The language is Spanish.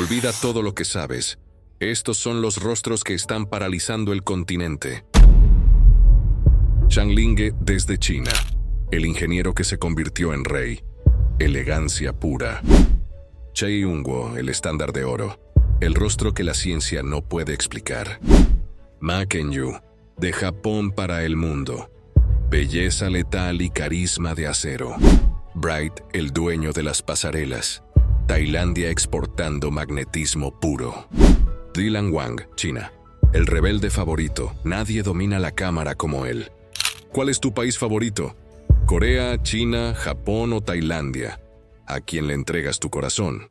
Olvida todo lo que sabes. Estos son los rostros que están paralizando el continente. Zhang Linge desde China. El ingeniero que se convirtió en rey. Elegancia pura. Chai Yun-wo, el estándar de oro. El rostro que la ciencia no puede explicar. Ma Ken-yu, de Japón para el mundo. Belleza letal y carisma de acero. Bright, el dueño de las pasarelas. Tailandia exportando magnetismo puro. Dylan Wang, China. El rebelde favorito. Nadie domina la cámara como él. ¿Cuál es tu país favorito? ¿Corea, China, Japón o Tailandia? ¿A quién le entregas tu corazón?